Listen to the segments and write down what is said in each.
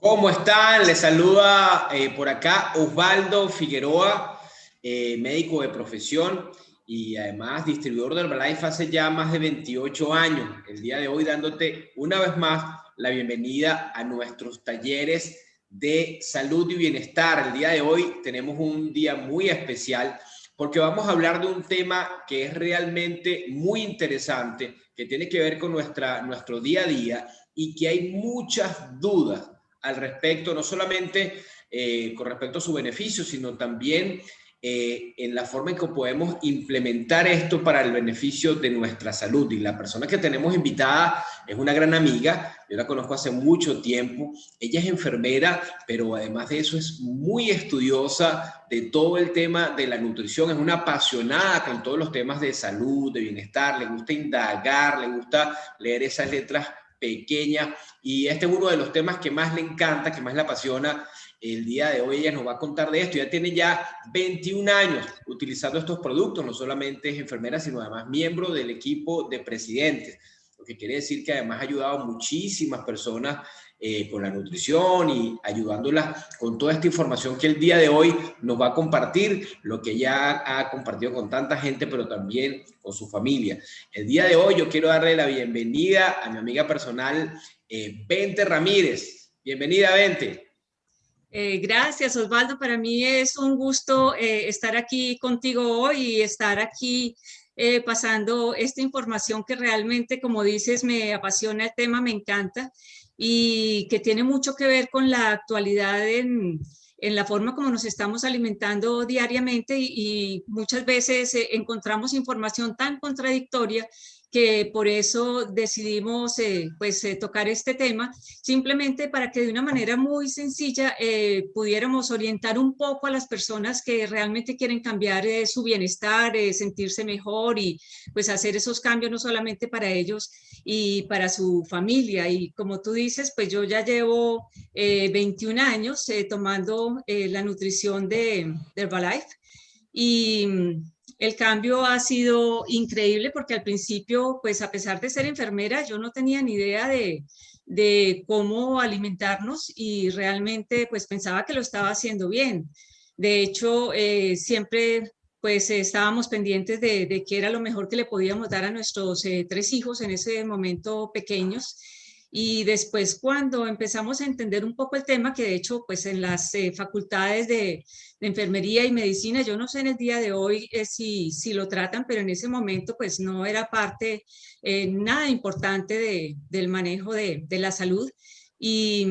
¿Cómo están? Les saluda por acá Osvaldo Figueroa, médico de profesión y además distribuidor de Herbalife hace ya más de 28 años. El día de hoy dándote una vez más la bienvenida a nuestros talleres de salud y bienestar. El día de hoy tenemos un día muy especial porque vamos a hablar de un tema que es realmente muy interesante, que tiene que ver con nuestro día a día y que hay muchas dudas al respecto, no solamente con respecto a su beneficio, sino también en la forma en que podemos implementar esto para el beneficio de nuestra salud. Y la persona que tenemos invitada es una gran amiga, yo la conozco hace mucho tiempo, ella es enfermera, pero además de eso es muy estudiosa de todo el tema de la nutrición, es una apasionada con todos los temas de salud, de bienestar, le gusta indagar, le gusta leer esas letras pequeñas y este es uno de los temas que más le encanta, que más le apasiona. El día de hoy ella nos va a contar de esto. Ya tiene ya 21 años utilizando estos productos, no solamente es enfermera, sino además miembro del equipo de presidentes, lo que quiere decir que además ha ayudado a muchísimas personas con la nutrición y ayudándolas con toda esta información que el día de hoy nos va a compartir, lo que ella ha compartido con tanta gente, pero también con su familia. El día de hoy yo quiero darle la bienvenida a mi amiga personal, Bente Ramírez. Bienvenida, Bente. Gracias, Osvaldo. Para mí es un gusto estar aquí contigo hoy y estar aquí pasando esta información que realmente, como dices, me apasiona el tema, me encanta y que tiene mucho que ver con la actualidad en la forma como nos estamos alimentando diariamente y muchas veces encontramos información tan contradictoria que por eso decidimos tocar este tema, simplemente para que de una manera muy sencilla pudiéramos orientar un poco a las personas que realmente quieren cambiar su bienestar, sentirse mejor y pues hacer esos cambios no solamente para ellos y para su familia. Y como tú dices, pues yo ya llevo 21 años tomando la nutrición de Herbalife y el cambio ha sido increíble porque al principio, pues a pesar de ser enfermera, yo no tenía ni idea de cómo alimentarnos y realmente pues pensaba que lo estaba haciendo bien. De hecho, siempre pues estábamos pendientes de qué era lo mejor que le podíamos dar a nuestros 3 hijos en ese momento pequeños. Y después cuando empezamos a entender un poco el tema, que de hecho pues en las facultades de enfermería y medicina, yo no sé en el día de hoy si lo tratan, pero en ese momento pues no era parte nada importante del manejo de la salud. Y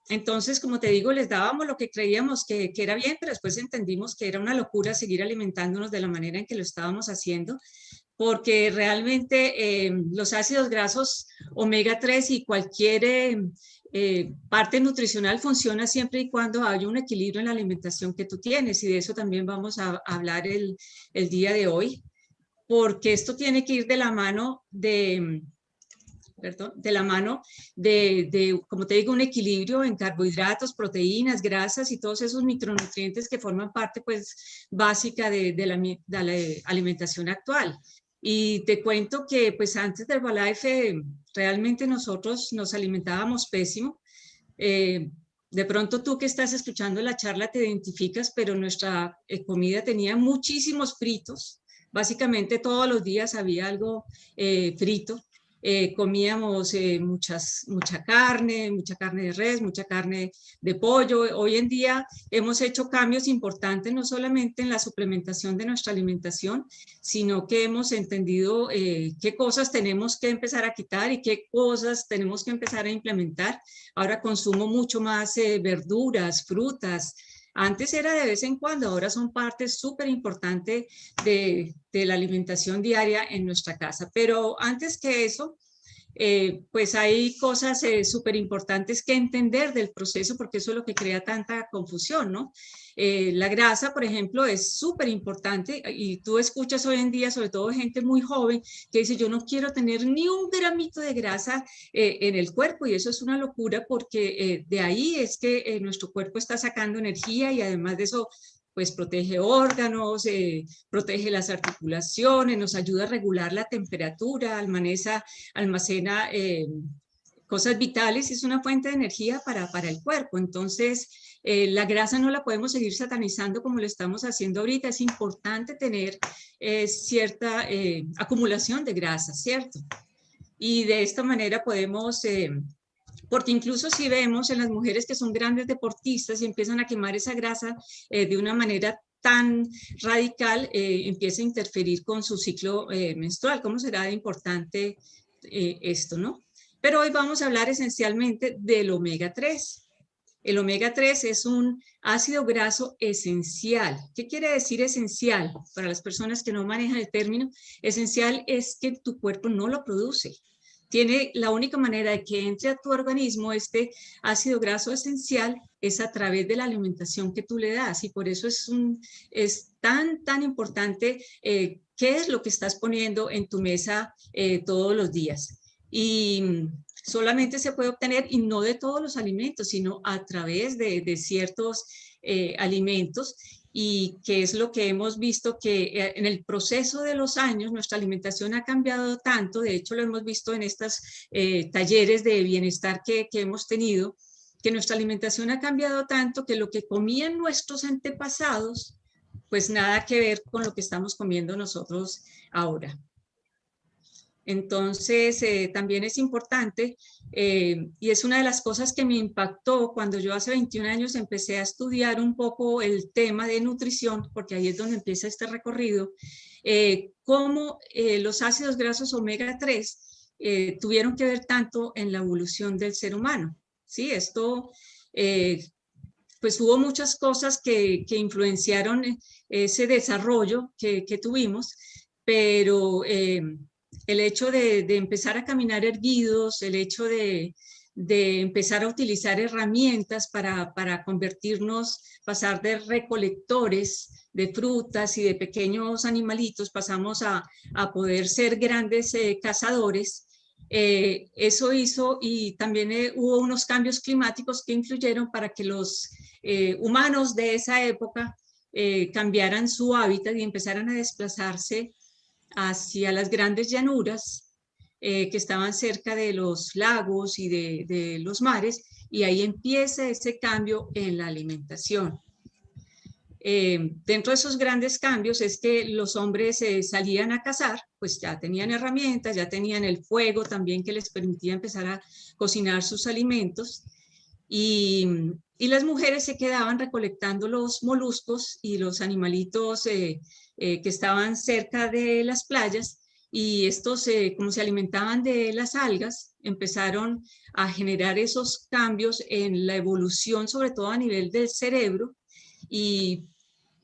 entonces, como te digo, les dábamos lo que creíamos que era bien, pero después entendimos que era una locura seguir alimentándonos de la manera en que lo estábamos haciendo, porque realmente los ácidos grasos omega 3 y cualquier parte nutricional funciona siempre y cuando haya un equilibrio en la alimentación que tú tienes, y de eso también vamos a hablar el día de hoy, porque esto tiene que ir de la mano como te digo, un equilibrio en carbohidratos, proteínas, grasas y todos esos micronutrientes que forman parte pues básica de la alimentación actual. Y te cuento que pues antes del Herbalife realmente nosotros nos alimentábamos pésimo. De pronto tú que estás escuchando la charla te identificas, pero nuestra comida tenía muchísimos fritos. Básicamente todos los días había algo frito. Comíamos mucha carne de res, mucha carne de pollo. Hoy en día hemos hecho cambios importantes, no solamente en la suplementación de nuestra alimentación, sino que hemos entendido qué cosas tenemos que empezar a quitar y qué cosas tenemos que empezar a implementar. Ahora consumo mucho más verduras, frutas. Antes era de vez en cuando, ahora son parte súper importante de la alimentación diaria en nuestra casa. Pero antes que eso, pues hay cosas súper importantes que entender del proceso, porque eso es lo que crea tanta confusión, ¿no? La grasa, por ejemplo, es súper importante y tú escuchas hoy en día, sobre todo gente muy joven, que dice, yo no quiero tener ni un gramito de grasa en el cuerpo, y eso es una locura porque de ahí es que nuestro cuerpo está sacando energía y además de eso pues protege órganos, protege las articulaciones, nos ayuda a regular la temperatura, almacena cosas vitales, es una fuente de energía para el cuerpo. Entonces, la grasa no la podemos seguir satanizando como lo estamos haciendo ahorita. Es importante tener cierta acumulación de grasa, ¿cierto? Y de esta manera podemos, porque incluso si vemos en las mujeres que son grandes deportistas y empiezan a quemar esa grasa de una manera tan radical, empieza a interferir con su ciclo menstrual. ¿Cómo será de importante esto, no? Pero hoy vamos a hablar esencialmente del omega 3. El omega 3 es un ácido graso esencial. ¿Qué quiere decir esencial? Para las personas que no manejan el término, esencial es que tu cuerpo no lo produce. Tiene la única manera de que entre a tu organismo este ácido graso esencial es a través de la alimentación que tú le das, y por eso es tan importante qué es lo que estás poniendo en tu mesa todos los días. Y solamente se puede obtener, y no de todos los alimentos, sino a través de ciertos alimentos, y que es lo que hemos visto que en el proceso de los años nuestra alimentación ha cambiado tanto. De hecho lo hemos visto en estos talleres de bienestar que hemos tenido, que nuestra alimentación ha cambiado tanto que lo que comían nuestros antepasados, pues nada que ver con lo que estamos comiendo nosotros ahora. Entonces, también es importante, y es una de las cosas que me impactó cuando yo hace 21 años empecé a estudiar un poco el tema de nutrición, porque ahí es donde empieza este recorrido, cómo los ácidos grasos omega 3 tuvieron que ver tanto en la evolución del ser humano. Sí, esto, pues hubo muchas cosas que influenciaron ese desarrollo que tuvimos, pero el hecho de empezar a caminar erguidos, el hecho de empezar a utilizar herramientas para convertirnos, pasar de recolectores de frutas y de pequeños animalitos, pasamos a poder ser grandes cazadores. Eso hizo, y también hubo unos cambios climáticos que influyeron para que los humanos de esa época cambiaran su hábitat y empezaran a desplazarse hacia las grandes llanuras que estaban cerca de los lagos y de los mares, y ahí empieza ese cambio en la alimentación. Dentro de esos grandes cambios es que los hombres salían a cazar, pues ya tenían herramientas, ya tenían el fuego también que les permitía empezar a cocinar sus alimentos, y las mujeres se quedaban recolectando los moluscos y los animalitos que estaban cerca de las playas, y estos, como se alimentaban de las algas, empezaron a generar esos cambios en la evolución, sobre todo a nivel del cerebro, y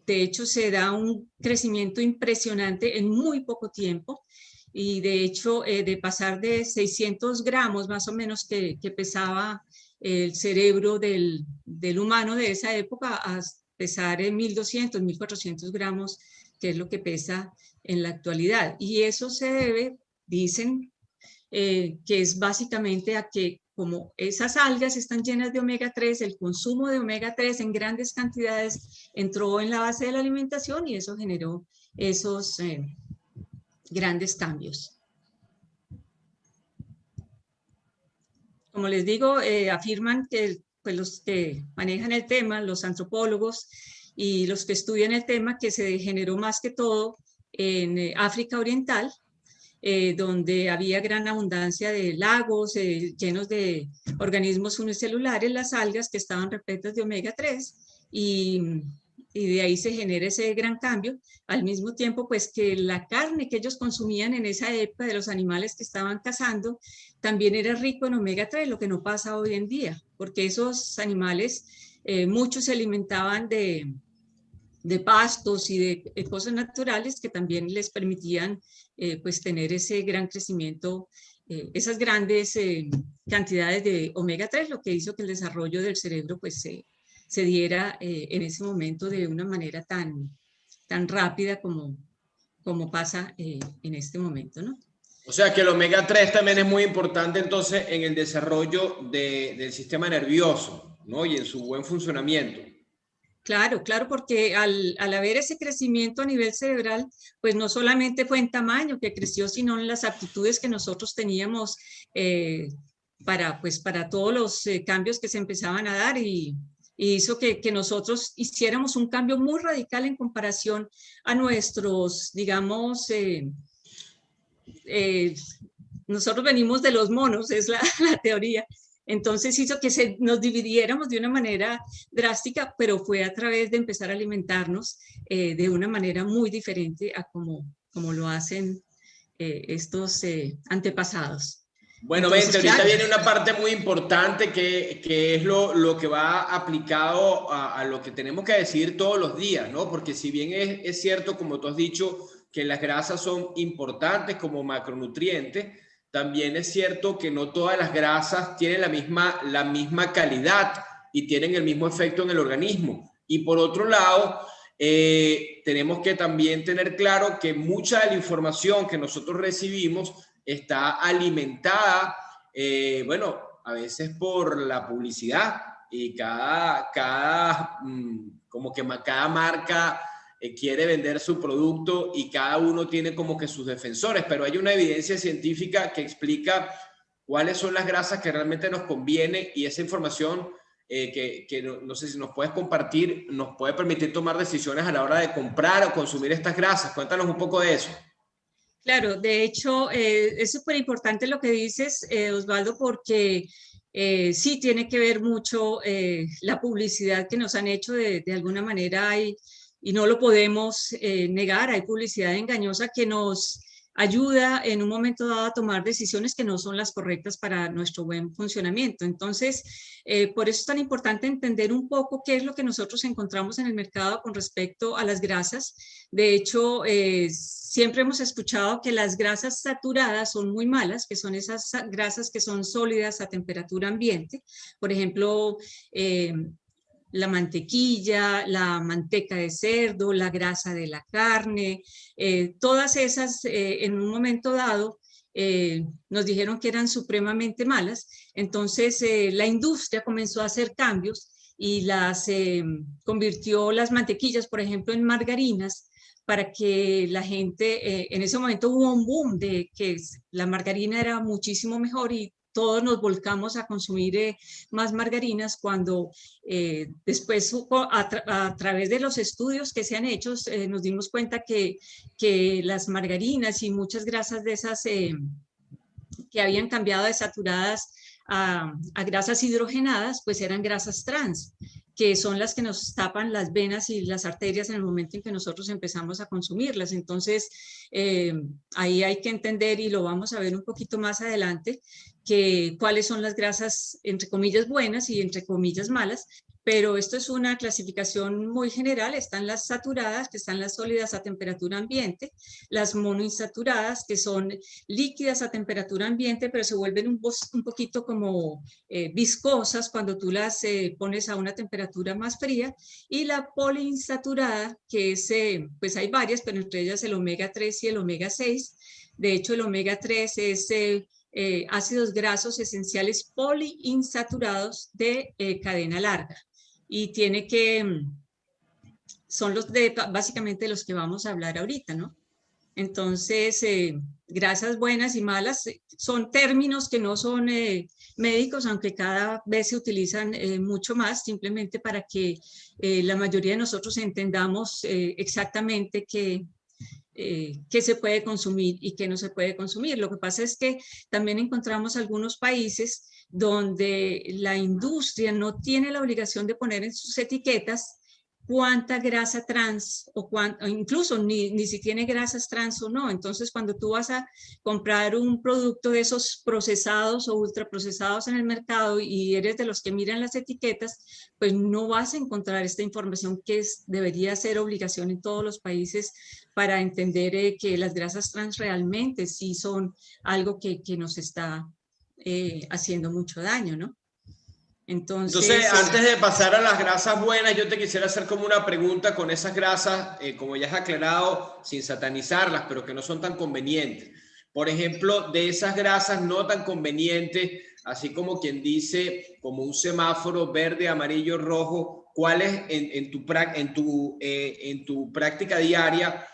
de hecho se da un crecimiento impresionante en muy poco tiempo. Y de hecho, de pasar de 600 gramos más o menos que pesaba el cerebro del humano de esa época, a pesar en 1200, 1400 gramos, que es lo que pesa en la actualidad. Y eso se debe, dicen, que es básicamente a que, como esas algas están llenas de omega 3, el consumo de omega 3 en grandes cantidades entró en la base de la alimentación, y eso generó esos grandes cambios. Como les digo, afirman que pues, los que manejan el tema, los antropólogos y los que estudian el tema, que se generó más que todo en África Oriental, donde había gran abundancia de lagos llenos de organismos unicelulares, las algas, que estaban repletas de omega 3, y de ahí se genera ese gran cambio. Al mismo tiempo, pues que la carne que ellos consumían en esa época de los animales que estaban cazando también era rico en omega 3, lo que no pasa hoy en día, porque esos animales, muchos se alimentaban de pastos y de cosas naturales que también les permitían pues tener ese gran crecimiento, esas grandes cantidades de omega 3, lo que hizo que el desarrollo del cerebro pues se diera en ese momento de una manera tan rápida como pasa en este momento, ¿no? O sea que el omega 3 también es muy importante entonces en el desarrollo del sistema nervioso, ¿no? Y en su buen funcionamiento. Claro, claro, porque al haber ese crecimiento a nivel cerebral, pues no solamente fue en tamaño que creció, sino en las aptitudes que nosotros teníamos pues, para todos los cambios que se empezaban a dar y hizo que nosotros hiciéramos un cambio muy radical en comparación a nuestros, digamos, nosotros venimos de los monos, es la teoría. Entonces hizo que nos dividiéramos de una manera drástica, pero fue a través de empezar a alimentarnos de una manera muy diferente a como lo hacen estos antepasados. Bueno, Entonces, vente, ahorita claro, viene una parte muy importante que es lo que va aplicado a lo que tenemos que decidir todos los días, ¿no? Porque si bien es cierto, como tú has dicho, que las grasas son importantes como macronutrientes, también es cierto que no todas las grasas tienen la misma calidad y tienen el mismo efecto en el organismo. Y por otro lado, tenemos que también tener claro que mucha de la información que nosotros recibimos está alimentada, bueno, a veces por la publicidad y como que cada marca quiere vender su producto y cada uno tiene como que sus defensores, pero hay una evidencia científica que explica cuáles son las grasas que realmente nos conviene y esa información que no sé si nos puedes compartir, nos puede permitir tomar decisiones a la hora de comprar o consumir estas grasas. Cuéntanos un poco de eso. claro, de hecho, es súper importante lo que dices, Osvaldo, porque sí tiene que ver mucho la publicidad que nos han hecho de alguna manera y no lo podemos negar. Hay publicidad engañosa que nos ayuda en un momento dado a tomar decisiones que no son las correctas para nuestro buen funcionamiento. Entonces, por eso es tan importante entender un poco qué es lo que nosotros encontramos en el mercado con respecto a las grasas. De hecho, siempre hemos escuchado que las grasas saturadas son muy malas, que son esas grasas que son sólidas a temperatura ambiente. Por ejemplo, la mantequilla, la manteca de cerdo, la grasa de la carne, todas esas en un momento dado nos dijeron que eran supremamente malas. Entonces la industria comenzó a hacer cambios y convirtió las mantequillas, por ejemplo, en margarinas para que la gente, en ese momento hubo un boom de que la margarina era muchísimo mejor y todos nos volcamos a consumir más margarinas cuando después a través de los estudios que se han hecho nos dimos cuenta que las margarinas y muchas grasas de esas que habían cambiado de saturadas a grasas hidrogenadas, pues eran grasas trans, que son las que nos tapan las venas y las arterias en el momento en que nosotros empezamos a consumirlas. Entonces, ahí hay que entender, y lo vamos a ver un poquito más adelante, que cuáles son las grasas, entre comillas, buenas y entre comillas malas, pero esto es una clasificación muy general. Están las saturadas, que están las sólidas a temperatura ambiente, las monoinsaturadas, que son líquidas a temperatura ambiente, pero se vuelven un poquito como viscosas cuando tú las pones a una temperatura más fría, y la poliinsaturada, que es, pues hay varias, pero entre ellas el omega 3 y el omega 6. De hecho, el omega 3 es ácidos grasos esenciales poliinsaturados de cadena larga y son básicamente los que vamos a hablar ahorita, ¿no? Entonces, grasas buenas y malas son términos que no son médicos, aunque cada vez se utilizan mucho más, simplemente para que la mayoría de nosotros entendamos exactamente qué se puede consumir y qué no se puede consumir. Lo que pasa es que también encontramos algunos países donde la industria no tiene la obligación de poner en sus etiquetas cuánta grasa trans o incluso ni si tiene grasas trans o no. Entonces, cuando tú vas a comprar un producto de esos procesados o ultraprocesados en el mercado y eres de los que miran las etiquetas, pues no vas a encontrar esta información que debería ser obligación en todos los países para entender que las grasas trans realmente sí son algo que nos está haciendo mucho daño, ¿no? Entonces, Entonces, antes de pasar a las grasas buenas, yo te quisiera hacer como una pregunta con esas grasas, como ya has aclarado, sin satanizarlas, pero que no son tan convenientes. Por ejemplo, de esas grasas no tan convenientes, así como quien dice, como un semáforo verde, amarillo, rojo, ¿cuáles en tu práctica diaria,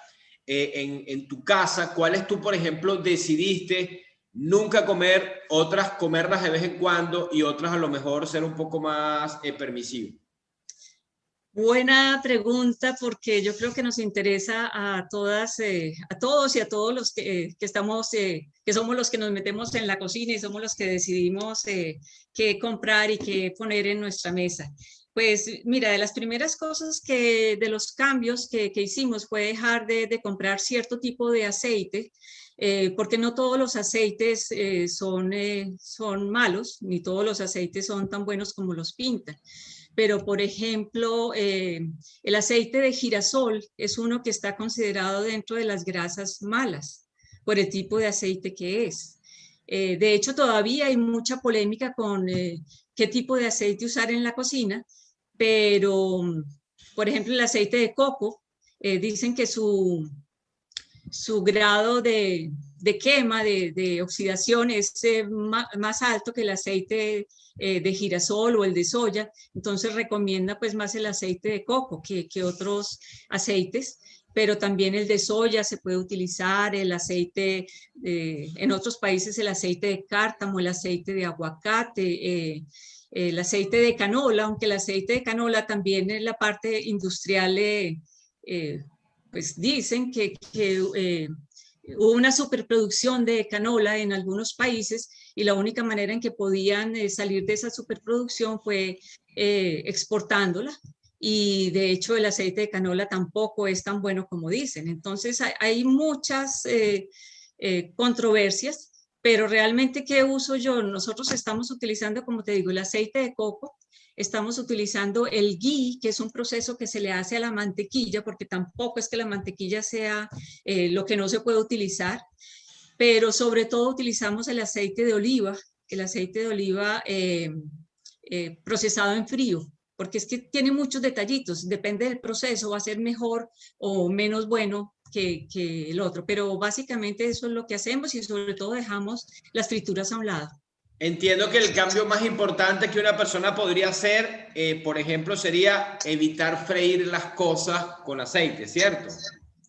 en tu casa, cuáles tú, por ejemplo, decidiste nunca comer, otras comerlas de vez en cuando y otras a lo mejor ser un poco más permisivo? Buena pregunta, porque yo creo que nos interesa a todas, a todos y a todos los que estamos, que somos los que nos metemos en la cocina y somos los que decidimos qué comprar y qué poner en nuestra mesa. Pues mira, de las primeras cosas de los cambios que hicimos fue dejar de comprar cierto tipo de aceite, porque no todos los aceites son malos, ni todos los aceites son tan buenos como los pintan. Pero, por ejemplo, el aceite de girasol es uno que está considerado dentro de las grasas malas por el tipo de aceite que es. De hecho, todavía hay mucha polémica con qué tipo de aceite usar en la cocina, pero, por ejemplo, el aceite de coco, dicen que su grado de quema, de oxidación es más alto que el aceite de girasol o el de soya, entonces recomienda pues más el aceite de coco que otros aceites, pero también el de soya se puede utilizar, el aceite, en otros países el aceite de cártamo, el aceite de aguacate, el aceite de canola, aunque el aceite de canola también en la parte industrial pues dicen que hubo una superproducción de canola en algunos países y la única manera en que podían salir de esa superproducción fue exportándola. Y de hecho el aceite de canola tampoco es tan bueno como dicen. Entonces hay muchas controversias, pero realmente ¿qué uso yo? Nosotros estamos utilizando, como te digo, el aceite de coco. Estamos utilizando el ghee, que es un proceso que se le hace a la mantequilla, porque tampoco es que la mantequilla sea lo que no se puede utilizar, pero sobre todo utilizamos el aceite de oliva procesado en frío, porque es que tiene muchos detallitos, depende del proceso, va a ser mejor o menos bueno que el otro, pero básicamente eso es lo que hacemos y sobre todo dejamos las frituras a un lado. Entiendo que el cambio más importante que una persona podría hacer, por ejemplo, sería evitar freír las cosas con aceite, ¿cierto?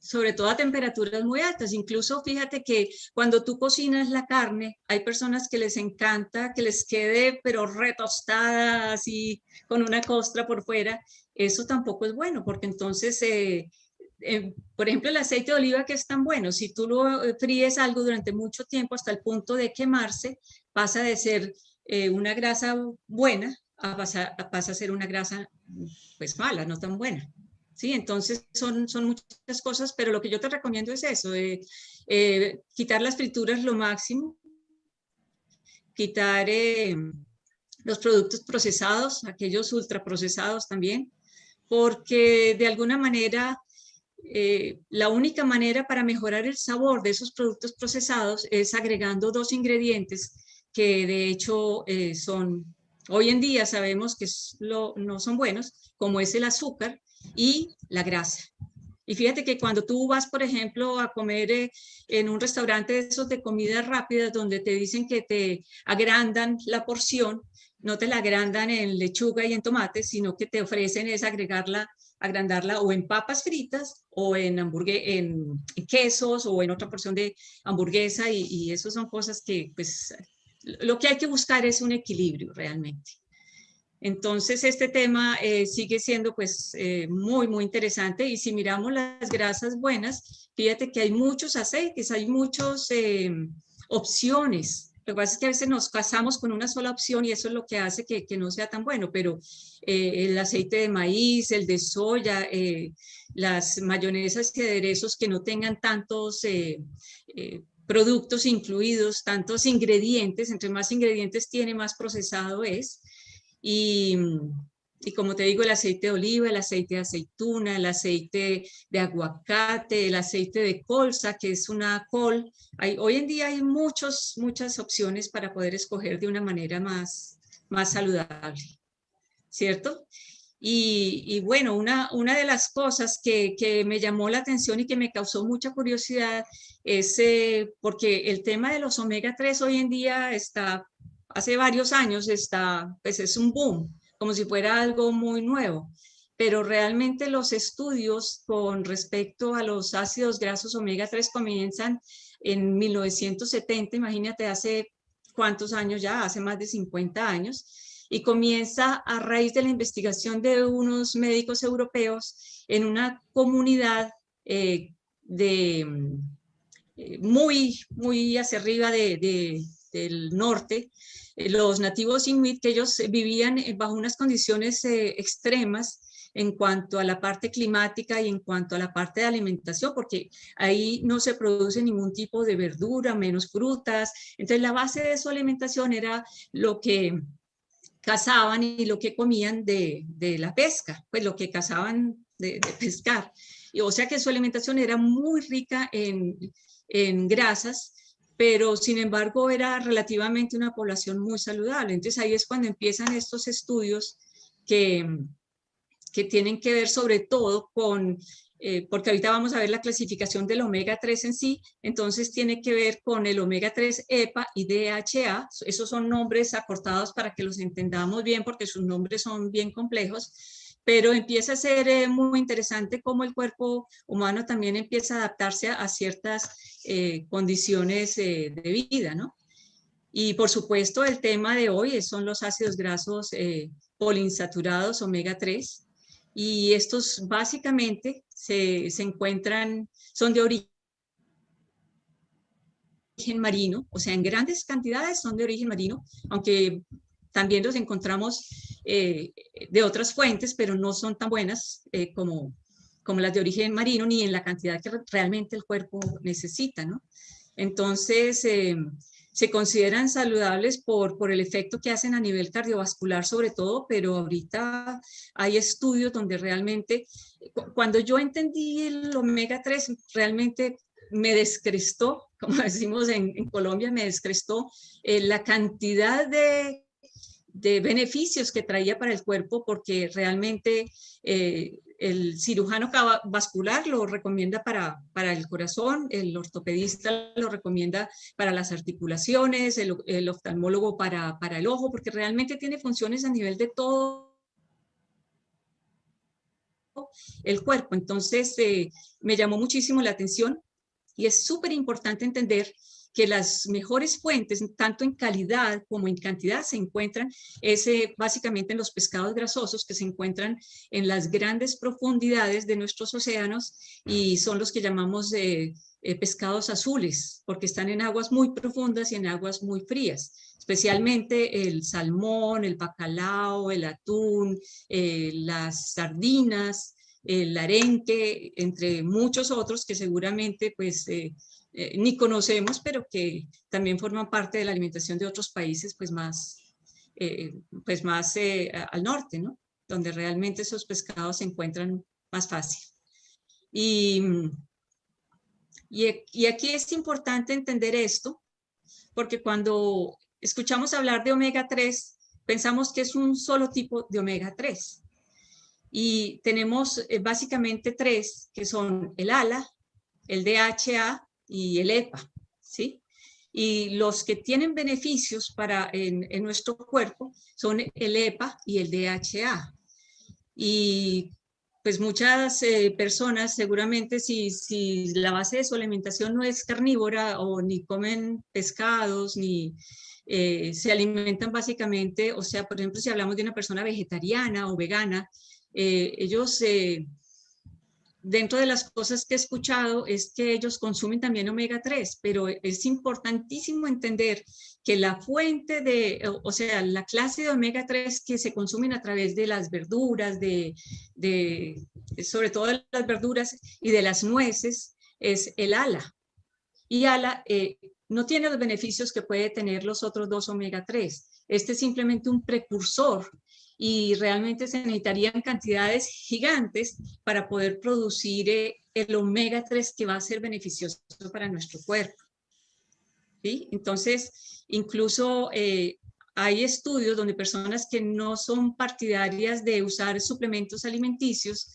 Sobre todo a temperaturas muy altas. Incluso fíjate que cuando tú cocinas la carne, hay personas que les encanta que les quede pero retostada, así con una costra por fuera. Eso tampoco es bueno, porque entonces, por ejemplo, el aceite de oliva que es tan bueno, si tú lo fríes algo durante mucho tiempo hasta el punto de quemarse, pasa de ser una grasa buena pasa a ser una grasa pues mala, no tan buena. Sí, entonces son muchas cosas, pero lo que yo te recomiendo es eso, quitar las frituras lo máximo, quitar los productos procesados, aquellos ultraprocesados también, porque de alguna manera la única manera para mejorar el sabor de esos productos procesados es agregando dos ingredientes que de hecho hoy en día sabemos que no son buenos, como es el azúcar y la grasa. Y fíjate que cuando tú vas, por ejemplo, a comer en un restaurante de esos de comida rápida, donde te dicen que te agrandan la porción, no te la agrandan en lechuga y en tomate, sino que te ofrecen es agrandarla o en papas fritas o en quesos o en otra porción de hamburguesa y eso son cosas que pues lo que hay que buscar es un equilibrio realmente. Entonces, este tema sigue siendo pues muy interesante y si miramos las grasas buenas, fíjate que hay muchos aceites, hay muchas opciones. Lo que pasa es que a veces nos casamos con una sola opción y eso es lo que hace que no sea tan bueno, pero el aceite de maíz, el de soya, las mayonesas y aderezos que no tengan tantos productos incluidos, tantos ingredientes, entre más ingredientes tiene, más procesado es. Y, y como te digo, el aceite de oliva, el aceite de aceituna, el aceite de aguacate, el aceite de colza, que es una col. Hoy en día hay muchas opciones para poder escoger de una manera más saludable, ¿cierto? Y bueno, una de las cosas que me llamó la atención y que me causó mucha curiosidad es porque el tema de los omega 3 hoy en día hace varios años pues es un boom, como si fuera algo muy nuevo. pero realmente los estudios con respecto a los ácidos grasos omega 3 comienzan en 1970, imagínate hace cuántos años ya, hace más de 50 años, y comienza a raíz de la investigación de unos médicos europeos en una comunidad muy hacia arriba del norte, los nativos inuit, que ellos vivían bajo unas condiciones extremas en cuanto a la parte climática y en cuanto a la parte de alimentación, porque ahí no se produce ningún tipo de verdura, menos frutas. Entonces la base de su alimentación era lo que cazaban y lo que comían de la pesca, pues lo que cazaban de pescar. Y, o sea que su alimentación era muy rica en grasas, pero sin embargo era relativamente una población muy saludable. Entonces ahí es cuando empiezan estos estudios que tienen que ver sobre todo con, porque ahorita vamos a ver la clasificación del omega 3 en sí, entonces tiene que ver con el omega 3 EPA y DHA, esos son nombres acortados para que los entendamos bien porque sus nombres son bien complejos, pero empieza a ser muy interesante cómo el cuerpo humano también empieza a adaptarse a ciertas condiciones de vida, ¿no? Y por supuesto el tema de hoy son los ácidos grasos poliinsaturados omega 3 y estos básicamente se encuentran, son de origen marino, o sea, en grandes cantidades son de origen marino, aunque también los encontramos de otras fuentes, pero no son tan buenas como las de origen marino, ni en la cantidad que realmente el cuerpo necesita, ¿no? Entonces, se consideran saludables por el efecto que hacen a nivel cardiovascular sobre todo, pero ahorita hay estudios donde realmente, cuando yo entendí el omega 3, realmente me descrestó, como decimos en Colombia, me descrestó la cantidad de beneficios que traía para el cuerpo, porque realmente el cirujano vascular lo recomienda para el corazón, el ortopedista lo recomienda para las articulaciones, el oftalmólogo para el ojo, porque realmente tiene funciones a nivel de todo el cuerpo. Entonces, me llamó muchísimo la atención y es súper importante entender que las mejores fuentes, tanto en calidad como en cantidad, se encuentran básicamente en los pescados grasosos que se encuentran en las grandes profundidades de nuestros océanos y son los que llamamos pescados azules, porque están en aguas muy profundas y en aguas muy frías, especialmente el salmón, el bacalao, el atún, las sardinas, el arenque, entre muchos otros que seguramente pues ni conocemos, pero que también forman parte de la alimentación de otros países pues más al norte, ¿no? Donde realmente esos pescados se encuentran más fácil. Y aquí es importante entender esto, porque cuando escuchamos hablar de omega 3, pensamos que es un solo tipo de omega 3. Y tenemos básicamente tres, que son el ALA, el DHA y el EPA, ¿sí? Y los que tienen beneficios en nuestro cuerpo son el EPA y el DHA. Y pues muchas personas seguramente si la base de su alimentación no es carnívora o ni comen pescados ni se alimentan básicamente, o sea, por ejemplo, si hablamos de una persona vegetariana o vegana, ellos dentro de las cosas que he escuchado es que ellos consumen también omega 3, pero es importantísimo entender que la fuente o sea, la clase de omega 3 que se consumen a través de las verduras, sobre todo de las verduras y de las nueces, es el ALA. Y ALA no tiene los beneficios que puede tener los otros dos omega 3. Este es simplemente un precursor y realmente se necesitarían cantidades gigantes para poder producir el omega 3 que va a ser beneficioso para nuestro cuerpo. ¿Sí? Entonces, incluso hay estudios donde personas que no son partidarias de usar suplementos alimenticios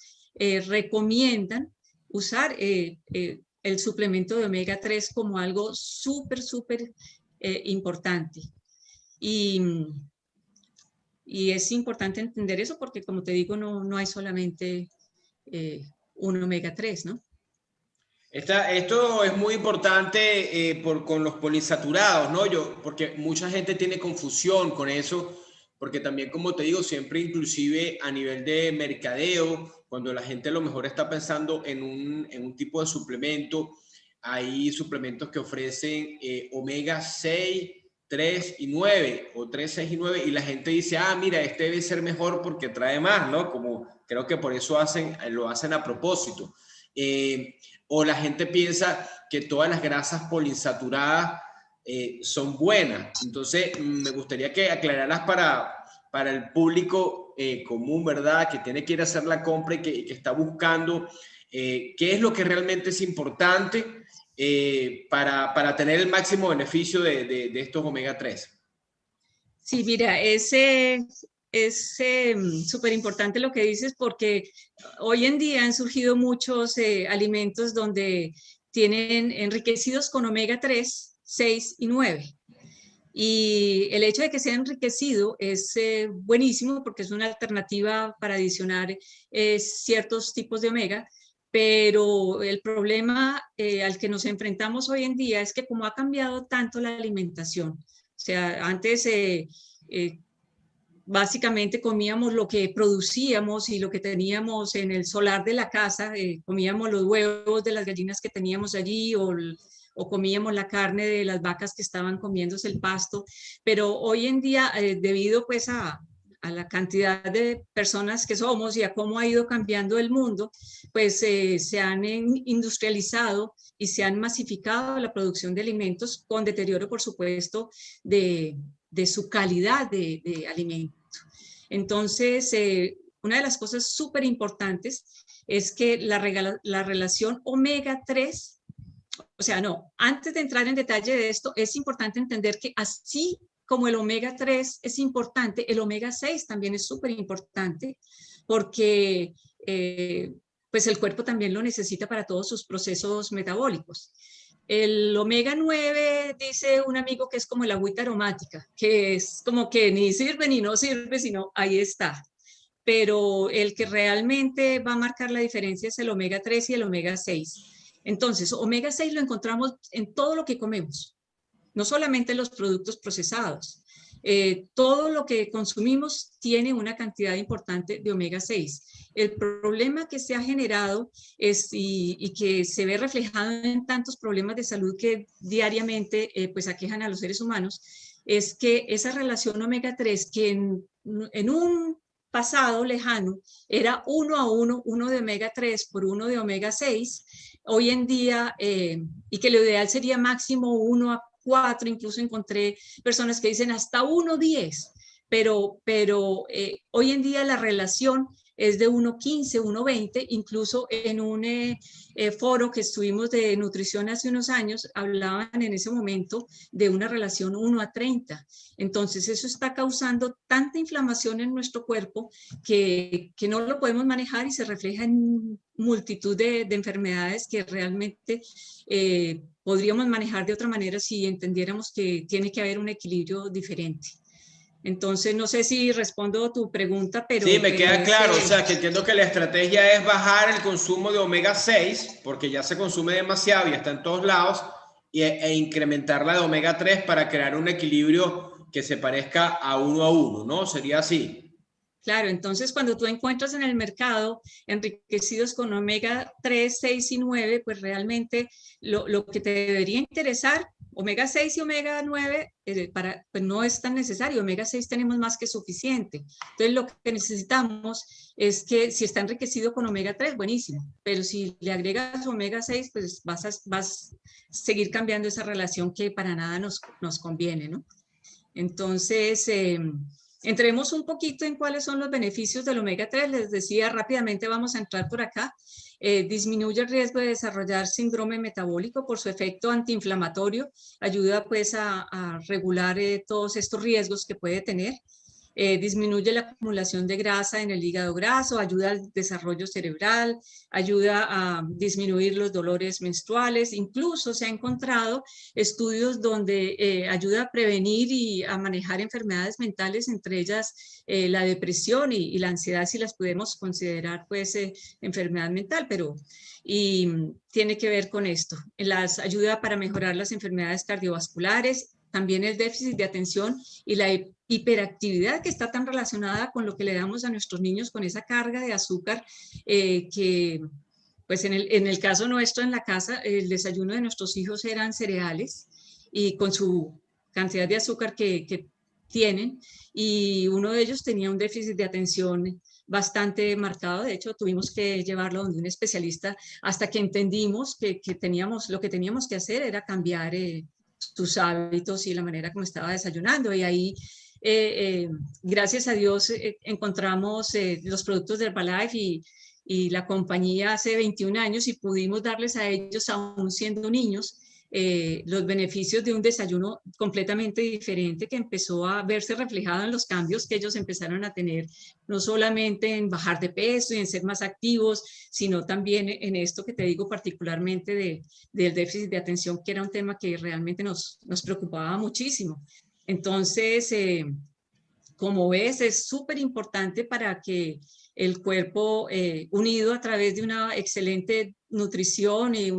recomiendan usar el suplemento de omega 3 como algo súper importante. Y Y es importante entender eso porque, como te digo, no hay solamente un omega 3, ¿no? Esto es muy importante con los poliinsaturados, ¿no? Porque mucha gente tiene confusión con eso, porque también, como te digo, siempre inclusive a nivel de mercadeo, cuando la gente a lo mejor está pensando en un tipo de suplemento, hay suplementos que ofrecen omega 6, 3 y 9, o 3, 6 y 9, y la gente dice, ah, mira, este debe ser mejor porque trae más, ¿no? Como creo que por eso lo hacen a propósito. O la gente piensa que todas las grasas poliinsaturadas son buenas. Entonces, me gustaría que aclararas para el público común, ¿verdad? Que tiene que ir a hacer la compra y que está buscando qué es lo que realmente es importante para tener el máximo beneficio de estos omega 3. Sí, mira, es súper importante lo que dices porque hoy en día han surgido muchos alimentos donde tienen enriquecidos con omega 3, 6 y 9. Y el hecho de que sea enriquecido es buenísimo porque es una alternativa para adicionar ciertos tipos de omega, pero el problema al que nos enfrentamos hoy en día es que como ha cambiado tanto la alimentación, o sea, antes básicamente comíamos lo que producíamos y lo que teníamos en el solar de la casa, comíamos los huevos de las gallinas que teníamos allí o comíamos la carne de las vacas que estaban comiéndose el pasto, pero hoy en día, debido pues a la cantidad de personas que somos y a cómo ha ido cambiando el mundo, pues se han industrializado y se han masificado la producción de alimentos con deterioro, por supuesto, de su calidad de alimento. Entonces, una de las cosas súper importantes es que la relación omega 3, o sea, no, antes de entrar en detalle de esto, es importante entender que así como el omega 3 es importante, el omega 6 también es súper importante porque pues el cuerpo también lo necesita para todos sus procesos metabólicos. El omega 9 dice un amigo que es como el agüita aromática, que es como que ni sirve ni no sirve, sino ahí está. Pero el que realmente va a marcar la diferencia es el omega 3 y el omega 6. Entonces, omega 6 lo encontramos en todo lo que comemos, no solamente en los productos procesados. Todo lo que consumimos tiene una cantidad importante de omega 6. El problema que se ha generado y que se ve reflejado en tantos problemas de salud que diariamente pues aquejan a los seres humanos, es que esa relación omega 3 que en un pasado lejano era 1:1, uno de omega 3 por uno de omega 6, hoy en día, y que lo ideal sería máximo 1:4, incluso encontré personas que dicen hasta 1:10, pero hoy en día la relación es de 1:15, 1:20, incluso en un foro que estuvimos de nutrición hace unos años, hablaban en ese momento de una relación 1:30. Entonces eso está causando tanta inflamación en nuestro cuerpo que no lo podemos manejar y se refleja en multitud de enfermedades que realmente podríamos manejar de otra manera si entendiéramos que tiene que haber un equilibrio diferente. Entonces, no sé si respondo a tu pregunta, Sí, me queda claro, o sea, que entiendo que la estrategia es bajar el consumo de omega 6, porque ya se consume demasiado y está en todos lados, e incrementar la de omega 3 para crear un equilibrio que se parezca a 1:1, ¿no? Sería así. Claro, entonces cuando tú encuentras en el mercado enriquecidos con omega 3, 6 y 9, pues realmente lo que te debería interesar, omega 6 y omega 9, pues no es tan necesario, omega 6 tenemos más que suficiente. Entonces lo que necesitamos es que si está enriquecido con omega 3, buenísimo, pero si le agregas omega 6, pues vas a seguir cambiando esa relación que para nada nos conviene, ¿no? Entonces, entremos un poquito en cuáles son los beneficios del omega 3. Les decía rápidamente, vamos a entrar por acá. Disminuye el riesgo de desarrollar síndrome metabólico por su efecto antiinflamatorio. Ayuda pues a regular todos estos riesgos que puede tener. disminuye la acumulación de grasa en el hígado graso, ayuda al desarrollo cerebral, ayuda a disminuir los dolores menstruales. Incluso se ha encontrado estudios donde ayuda a prevenir y a manejar enfermedades mentales, entre ellas la depresión y la ansiedad, si las podemos considerar pues enfermedad mental, pero y tiene que ver con esto. Las ayuda para mejorar las enfermedades cardiovasculares, también el déficit de atención y la hiperactividad que está tan relacionada con lo que le damos a nuestros niños, con esa carga de azúcar que pues en el caso nuestro en la casa, el desayuno de nuestros hijos eran cereales y con su cantidad de azúcar que tienen, y uno de ellos tenía un déficit de atención bastante marcado. De hecho, tuvimos que llevarlo donde un especialista hasta que entendimos que teníamos, lo que teníamos que hacer era cambiar sus hábitos y la manera como estaba desayunando. Y ahí, gracias a Dios, encontramos los productos de Herbalife y la compañía hace 21 años y pudimos darles a ellos, aún siendo niños, los beneficios de un desayuno completamente diferente que empezó a verse reflejado en los cambios que ellos empezaron a tener, no solamente en bajar de peso y en ser más activos, sino también en esto que te digo particularmente del déficit de atención, que era un tema que realmente nos preocupaba muchísimo. Entonces, como ves, es súper importante para que el cuerpo, unido a través de una excelente nutrición y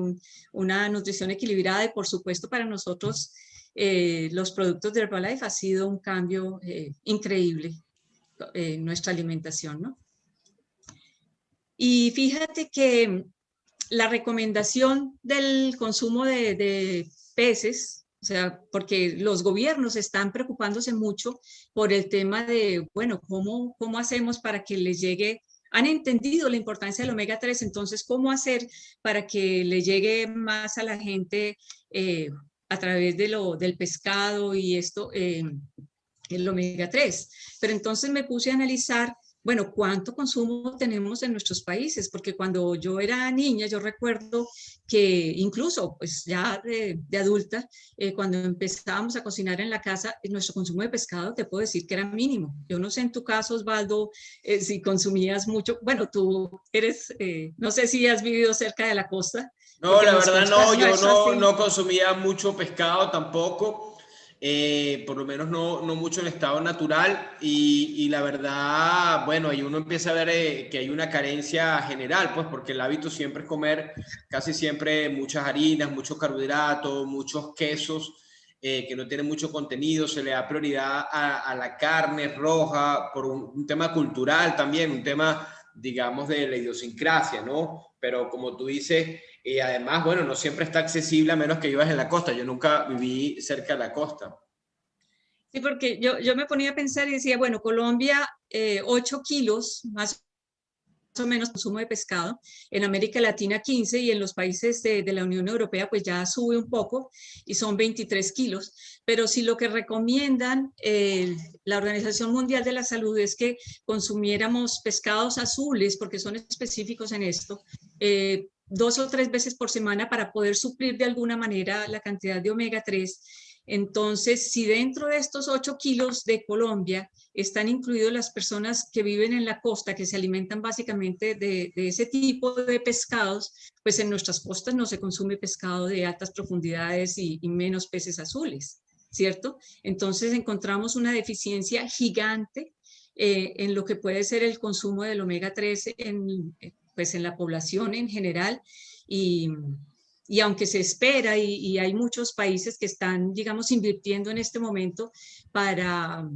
una nutrición equilibrada, y por supuesto para nosotros los productos de Herbalife ha sido un cambio increíble en nuestra alimentación, ¿no? Y fíjate que la recomendación del consumo de peces, o sea, porque los gobiernos están preocupándose mucho por el tema de, bueno, ¿cómo hacemos para que les llegue? Han entendido la importancia del omega 3, entonces, ¿cómo hacer para que le llegue más a la gente a través del pescado y esto, el omega 3? Pero entonces me puse a analizar, bueno, ¿cuánto consumo tenemos en nuestros países? Porque cuando yo era niña, yo recuerdo que incluso, pues ya de adulta, cuando empezábamos a cocinar en la casa, nuestro consumo de pescado, te puedo decir que era mínimo. Yo no sé en tu caso, Osvaldo, si consumías mucho. Bueno, tú eres, no sé si has vivido cerca de la costa. No, Porque la en las verdad no, costas no yo es no, así. no consumía mucho pescado tampoco, por lo menos no mucho en estado natural y la verdad, bueno, ahí uno empieza a ver que hay una carencia general, pues porque el hábito siempre es comer casi siempre muchas harinas, muchos carbohidratos, muchos quesos que no tienen mucho contenido, se le da prioridad a la carne roja por un tema cultural también, un tema, digamos, de la idiosincrasia, ¿no? Pero como tú dices, y además, bueno, no siempre está accesible a menos que vivas en la costa. Yo nunca viví cerca de la costa. Sí, porque yo me ponía a pensar y decía, bueno, Colombia, 8 kilos más o menos consumo de pescado, en América Latina 15 y en los países de la Unión Europea pues ya sube un poco y son 23 kilos, pero si lo que recomiendan la Organización Mundial de la Salud es que consumiéramos pescados azules, porque son específicos en esto, 2 o 3 veces por semana para poder suplir de alguna manera la cantidad de omega 3. Entonces, si dentro de estos 8 kilos de Colombia están incluidos las personas que viven en la costa, que se alimentan básicamente de ese tipo de pescados, pues en nuestras costas no se consume pescado de altas profundidades y menos peces azules, ¿cierto? Entonces encontramos una deficiencia gigante en lo que puede ser el consumo del omega 3 pues en la población en general. Y aunque se espera y hay muchos países que están, digamos, invirtiendo en este momento para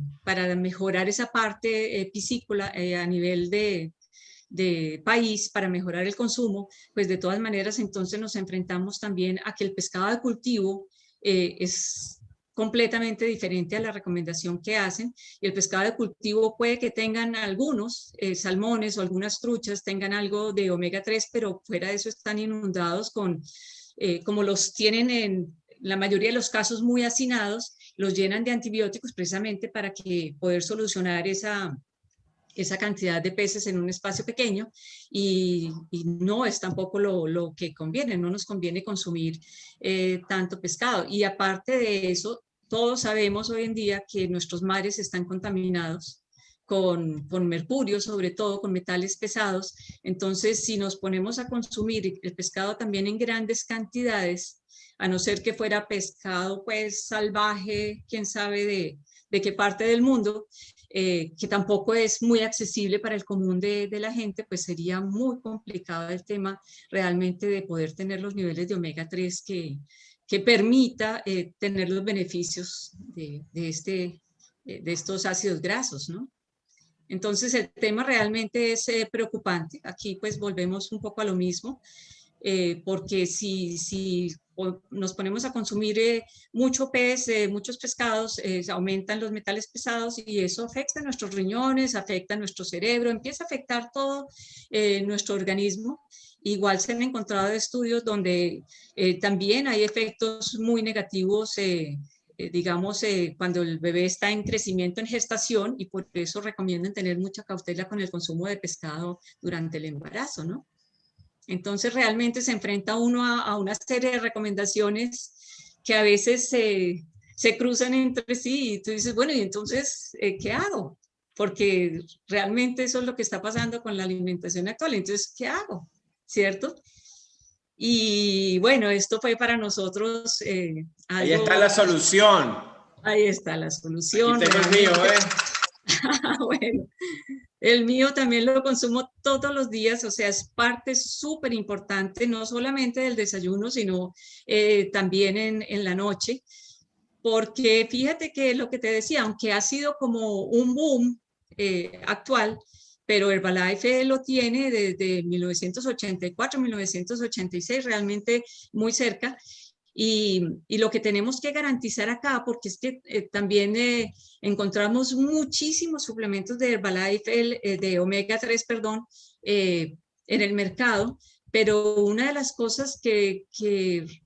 mejorar esa parte piscícola a nivel de país, para mejorar el consumo, pues de todas maneras entonces nos enfrentamos también a que el pescado de cultivo es completamente diferente a la recomendación que hacen, y el pescado de cultivo puede que tengan algunos salmones o algunas truchas, tengan algo de omega 3, pero fuera de eso están inundados con como los tienen en la mayoría de los casos muy hacinados, los llenan de antibióticos precisamente para que poder solucionar esa cantidad de peces en un espacio pequeño, y no es tampoco lo que conviene, no nos conviene consumir tanto pescado. Y aparte de eso, todos sabemos hoy en día que nuestros mares están contaminados con mercurio, sobre todo con metales pesados. Entonces, si nos ponemos a consumir el pescado también en grandes cantidades, a no ser que fuera pescado pues salvaje, quién sabe de qué parte del mundo, que tampoco es muy accesible para el común de la gente, pues sería muy complicado el tema realmente de poder tener los niveles de omega 3 que permita tener los beneficios de estos ácidos grasos, ¿no? Entonces el tema realmente es preocupante. Aquí pues volvemos un poco a lo mismo, porque si nos ponemos a consumir mucho pez, muchos pescados, aumentan los metales pesados y eso afecta a nuestros riñones, afecta a nuestro cerebro, empieza a afectar todo nuestro organismo. Igual se han encontrado estudios donde también hay efectos muy negativos, digamos, cuando el bebé está en crecimiento, en gestación, y por eso recomiendan tener mucha cautela con el consumo de pescado durante el embarazo, ¿no? Entonces realmente se enfrenta uno a una serie de recomendaciones que a veces se cruzan entre sí y tú dices, bueno, ¿y entonces qué hago? Porque realmente eso es lo que está pasando con la alimentación actual. Entonces, ¿qué hago? ¿Cierto? Y bueno, esto fue para nosotros Ahí está la algo, solución. ahí está la Aquí solución tengo el mío, realmente. ¿eh? Bueno, el mío también lo consumo todos los días, o sea, es parte súper importante, no solamente del desayuno, sino también en la noche, porque fíjate que lo que te decía, aunque ha sido como un boom actual, pero Herbalife lo tiene desde 1984, 1986, realmente muy cerca. Y lo que tenemos que garantizar acá, porque es que también encontramos muchísimos suplementos de Herbalife, de omega 3, perdón, en el mercado, pero una de las cosas que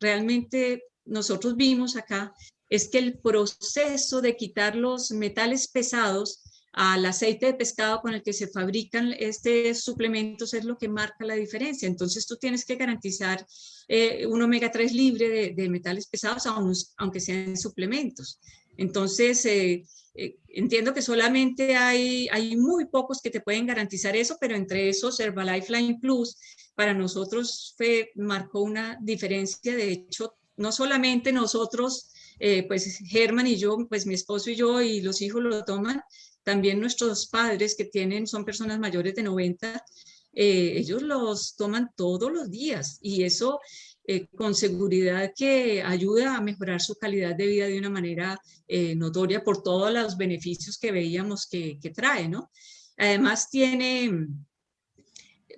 realmente nosotros vimos acá es que el proceso de quitar los metales pesados al aceite de pescado con el que se fabrican estos suplementos es lo que marca la diferencia. Entonces tú tienes que garantizar un omega 3 libre de metales pesados, aunque sean suplementos. Entonces, entiendo que solamente hay muy pocos que te pueden garantizar eso, pero entre esos Herbalife Line Plus para nosotros marcó una diferencia. De hecho, no solamente nosotros, pues Germán y yo, pues mi esposo y yo y los hijos lo toman, también nuestros padres que son personas mayores de 90, ellos los toman todos los días y eso con seguridad que ayuda a mejorar su calidad de vida de una manera notoria por todos los beneficios que veíamos que trae, ¿no? Además tiene,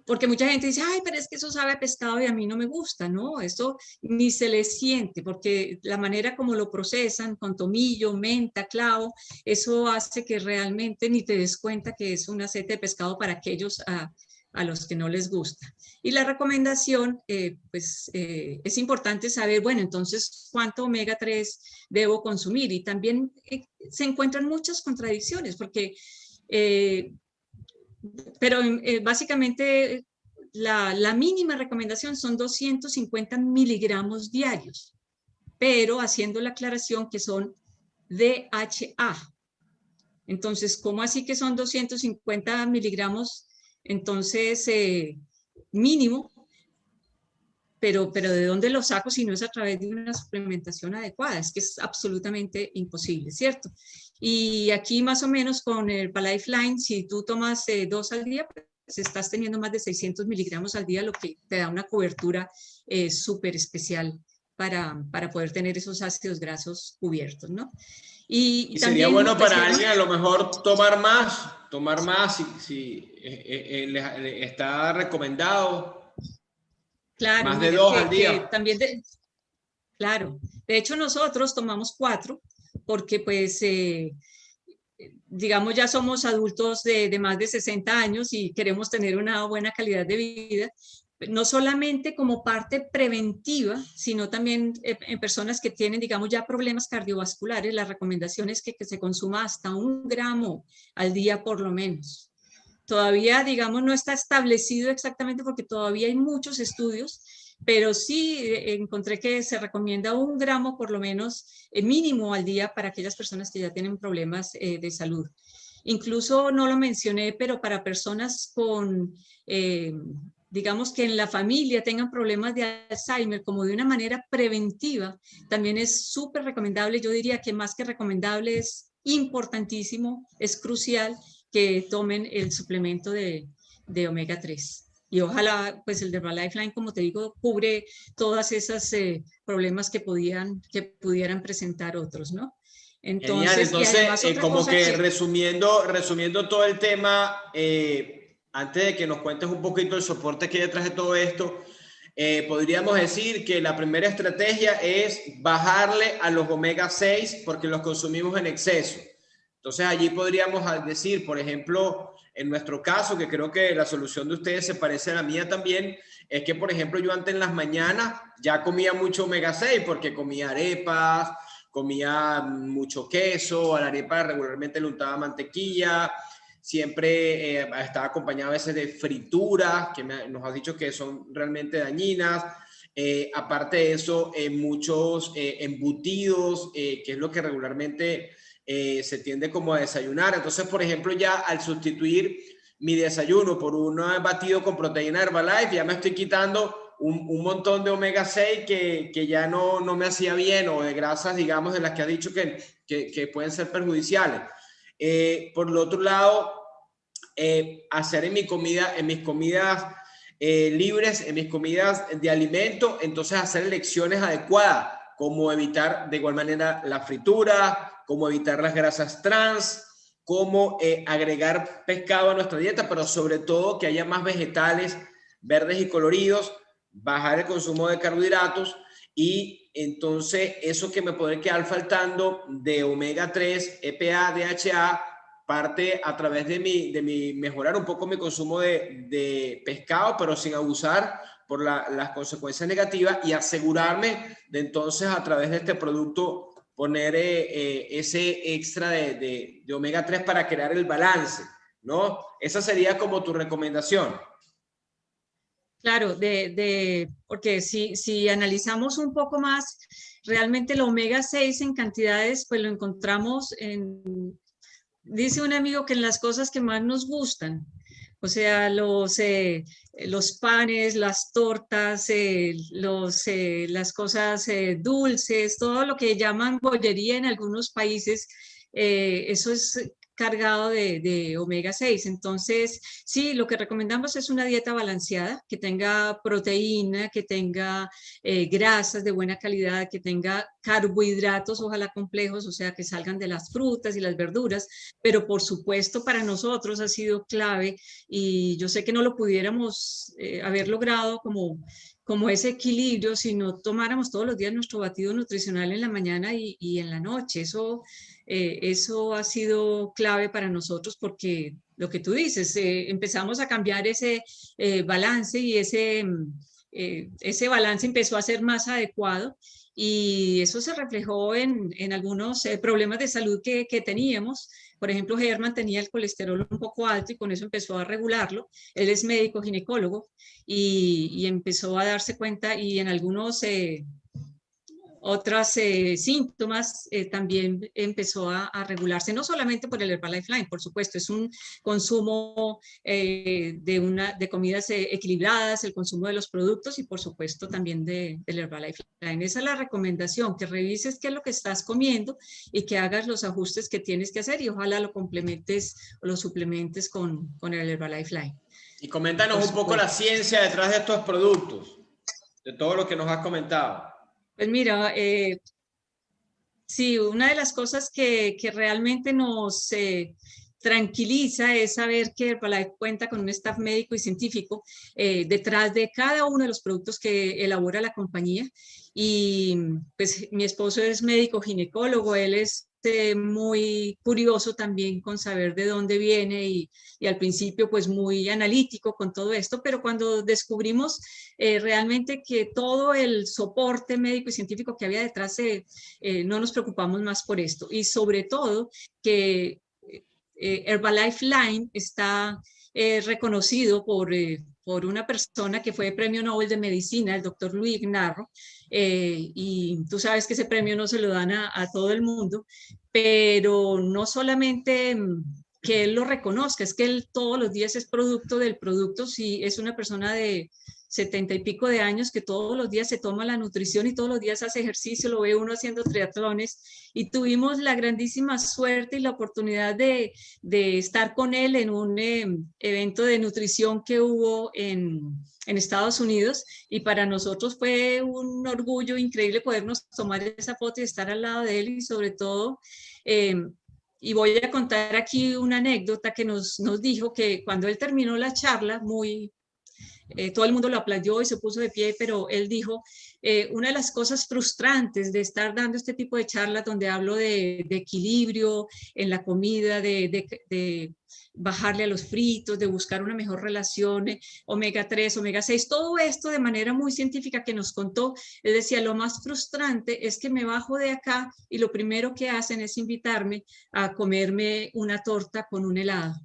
porque mucha gente dice, ay, pero es que eso sabe a pescado y a mí no me gusta, ¿no? Eso ni se le siente, porque la manera como lo procesan, con tomillo, menta, clavo, eso hace que realmente ni te des cuenta que es un aceite de pescado para aquellos a los que no les gusta. Y la recomendación, es importante saber, bueno, entonces, ¿cuánto omega 3 debo consumir? Y también se encuentran muchas contradicciones, porque pero básicamente la mínima recomendación son 250 miligramos diarios, pero haciendo la aclaración que son DHA. Entonces, ¿cómo así que son 250 miligramos? Entonces, mínimo, pero ¿de dónde lo saco si no es a través de una suplementación adecuada? Es que es absolutamente imposible, ¿cierto? Y aquí más o menos con el Herbalife Line, si tú tomas 2 al día, pues estás teniendo más de 600 miligramos al día, lo que te da una cobertura súper especial para poder tener esos ácidos grasos cubiertos, ¿no? Y sería También, bueno pues, para alguien a lo mejor tomar más si está recomendado, claro, más de mira, 2 al que día. también, claro, de hecho nosotros tomamos 4 porque pues digamos, ya somos adultos de más de 60 años y queremos tener una buena calidad de vida, no solamente como parte preventiva, sino también en personas que tienen, digamos, ya problemas cardiovasculares. La recomendación es que se consuma hasta 1 gramo al día por lo menos. Todavía, digamos, no está establecido exactamente porque todavía hay muchos estudios, pero sí encontré que se recomienda 1 gramo por lo menos mínimo al día para aquellas personas que ya tienen problemas de salud. Incluso no lo mencioné, pero para personas con, digamos que en la familia tengan problemas de Alzheimer, como de una manera preventiva, también es súper recomendable. Yo diría que más que recomendable es importantísimo, es crucial que tomen el suplemento de omega 3. Y ojalá, pues el de Herbalife, como te digo, cubre todas esas problemas que pudieran presentar otros, ¿no? Genial, Entonces, y entonces, además otra como cosa que que, resumiendo todo el tema, antes de que nos cuentes un poquito el soporte que hay detrás de todo esto, podríamos decir que la primera estrategia es bajarle a los omega 6 porque los consumimos en exceso. Entonces allí podríamos decir, por ejemplo, en nuestro caso, que creo que la solución de ustedes se parece a la mía también, es que, por ejemplo, yo antes en las mañanas ya comía mucho omega 6 porque comía arepas, comía mucho queso, a la arepa regularmente le untaba mantequilla, siempre estaba acompañado a veces de frituras, que nos has dicho que son realmente dañinas. Aparte de eso, muchos embutidos, que es lo que regularmente se tiende como a desayunar. Entonces, por ejemplo, ya al sustituir mi desayuno por un batido con proteína Herbalife, ya me estoy quitando un montón de omega 6 que ya no me hacía bien, o de grasas, digamos, de las que has dicho que pueden ser perjudiciales. Por el otro lado, hacer en mis comidas libres, en mis comidas de alimento, entonces hacer elecciones adecuadas, como evitar de igual manera la fritura, como evitar las grasas trans, como agregar pescado a nuestra dieta, pero sobre todo que haya más vegetales verdes y coloridos, bajar el consumo de carbohidratos y entonces eso que me puede quedar faltando de omega 3, EPA, DHA, parte a través de mi mejorar un poco mi consumo de pescado, pero sin abusar por las consecuencias negativas y asegurarme de entonces a través de este producto poner ese extra de omega 3 para crear el balance, ¿no? Esa sería como tu recomendación. claro, porque si analizamos un poco más, realmente el omega 6 en cantidades, pues lo encontramos dice un amigo que en las cosas que más nos gustan, o sea, los panes, las tortas, las cosas dulces, todo lo que llaman bollería en algunos países, eso es cargado de omega 6. Entonces, sí, lo que recomendamos es una dieta balanceada, que tenga proteína, que tenga grasas de buena calidad, que tenga carbohidratos, ojalá complejos, o sea, que salgan de las frutas y las verduras, pero por supuesto para nosotros ha sido clave y yo sé que no lo pudiéramos haber logrado como ese equilibrio si no tomáramos todos los días nuestro batido nutricional en la mañana y en la noche. Eso ha sido clave para nosotros porque lo que tú dices, empezamos a cambiar ese balance y ese balance empezó a ser más adecuado y eso se reflejó en algunos problemas de salud que teníamos. Por ejemplo, Germán tenía el colesterol un poco alto y con eso empezó a regularlo. Él es médico ginecólogo y empezó a darse cuenta y en algunos otros síntomas también empezó a regularse, no solamente por el Herbalife Line, por supuesto, es un consumo de comidas equilibradas, el consumo de los productos y por supuesto también del Herbalife Line. Esa es la recomendación, que revises qué es lo que estás comiendo y que hagas los ajustes que tienes que hacer y ojalá lo complementes o lo suplementes con el Herbalife Line. Y coméntanos un poco la ciencia detrás de estos productos, de todo lo que nos has comentado. Pues mira, sí, una de las cosas que realmente nos tranquiliza es saber que Herbalife cuenta con un staff médico y científico detrás de cada uno de los productos que elabora la compañía. Y pues mi esposo es médico ginecólogo, él es muy curioso también con saber de dónde viene y al principio pues muy analítico con todo esto, pero cuando descubrimos realmente que todo el soporte médico y científico que había detrás no nos preocupamos más por esto. Y sobre todo que Herbalife Line está reconocido por una persona que fue premio Nobel de Medicina, el doctor Luis Narro, y tú sabes que ese premio no se lo dan a todo el mundo, pero no solamente que él lo reconozca, es que él todos los días es producto del producto, si es una persona de 70 y pico de años que todos los días se toma la nutrición y todos los días hace ejercicio, lo ve uno haciendo triatlones, y tuvimos la grandísima suerte y la oportunidad de estar con él en un evento de nutrición que hubo en Estados Unidos, y para nosotros fue un orgullo increíble podernos tomar esa foto y estar al lado de él, y sobre todo, y voy a contar aquí una anécdota que nos dijo que cuando él terminó la charla, todo el mundo lo aplaudió y se puso de pie, pero él dijo, una de las cosas frustrantes de estar dando este tipo de charlas donde hablo de equilibrio en la comida, de bajarle a los fritos, de buscar una mejor relación, omega 3, omega 6, todo esto de manera muy científica que nos contó. Él decía, lo más frustrante es que me bajo de acá y lo primero que hacen es invitarme a comerme una torta con un helado,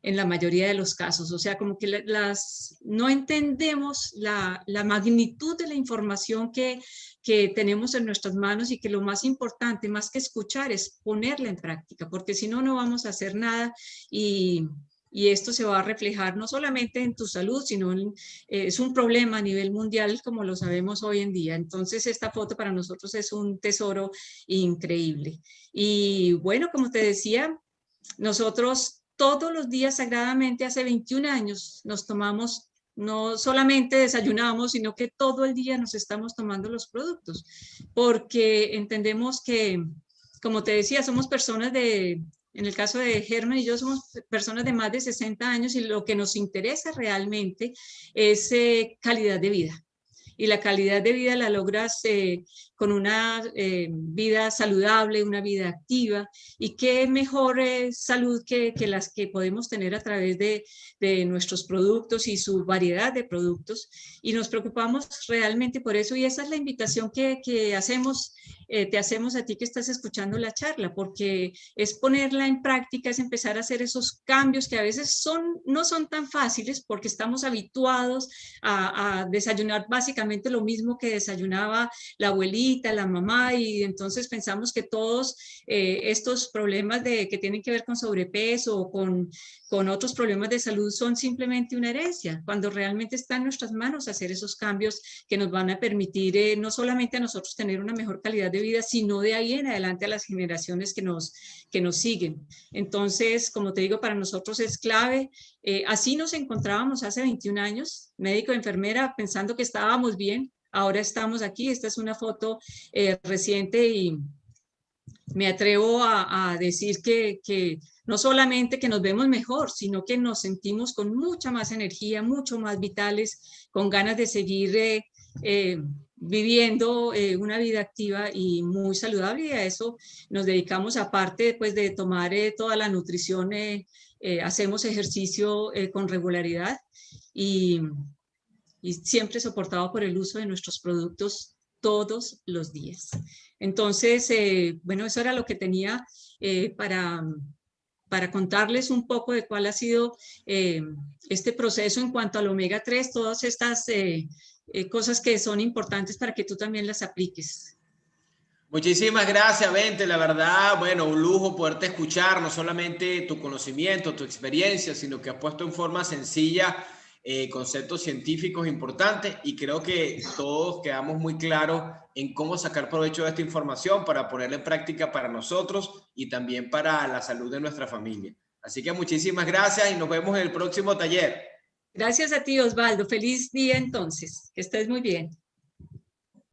en la mayoría de los casos. O sea, como que no entendemos la magnitud de la información que tenemos en nuestras manos, y que lo más importante, más que escuchar, es ponerla en práctica, porque si no, no vamos a hacer nada, y esto se va a reflejar no solamente en tu salud, sino es un problema a nivel mundial, como lo sabemos hoy en día. Entonces, esta foto para nosotros es un tesoro increíble. Y bueno, como te decía, nosotros todos los días sagradamente hace 21 años nos tomamos, no solamente desayunamos, sino que todo el día nos estamos tomando los productos, porque entendemos que, como te decía, somos personas en el caso de Germán y yo, somos personas de más de 60 años, y lo que nos interesa realmente es calidad de vida. Y la calidad de vida la logras con una vida saludable, una vida activa, y qué mejor salud que las que podemos tener a través de nuestros productos y su variedad de productos, y nos preocupamos realmente por eso, y esa es la invitación que hacemos, te hacemos a ti que estás escuchando la charla, porque es ponerla en práctica, es empezar a hacer esos cambios que a veces no son tan fáciles, porque estamos habituados a desayunar básicamente lo mismo que desayunaba la abuelita, la mamá, y entonces pensamos que todos estos problemas que tienen que ver con sobrepeso o con otros problemas de salud son simplemente una herencia, cuando realmente está en nuestras manos hacer esos cambios que nos van a permitir no solamente a nosotros tener una mejor calidad de vida, sino de ahí en adelante a las generaciones que nos siguen. Entonces, como te digo, para nosotros es clave. Así nos encontrábamos hace 21 años, médico, enfermera, pensando que estábamos bien. Ahora estamos aquí. Esta es una foto reciente, y me atrevo a decir que no solamente que nos vemos mejor, sino que nos sentimos con mucha más energía, mucho más vitales, con ganas de seguir viviendo una vida activa y muy saludable, y a eso nos dedicamos, aparte pues, de tomar toda la nutrición, hacemos ejercicio con regularidad, y siempre soportado por el uso de nuestros productos todos los días. Entonces, bueno, eso era lo que tenía para contarles un poco de cuál ha sido este proceso en cuanto al omega 3, todas estas cosas que son importantes para que tú también las apliques. Muchísimas gracias, Bente. La verdad, bueno, un lujo poderte escuchar, no solamente tu conocimiento, tu experiencia, sino que has puesto en forma sencilla conceptos científicos importantes, y creo que todos quedamos muy claros en cómo sacar provecho de esta información para ponerla en práctica para nosotros y también para la salud de nuestra familia. Así que muchísimas gracias y nos vemos en el próximo taller. Gracias a ti, Osvaldo. Feliz día entonces. Que estés muy bien.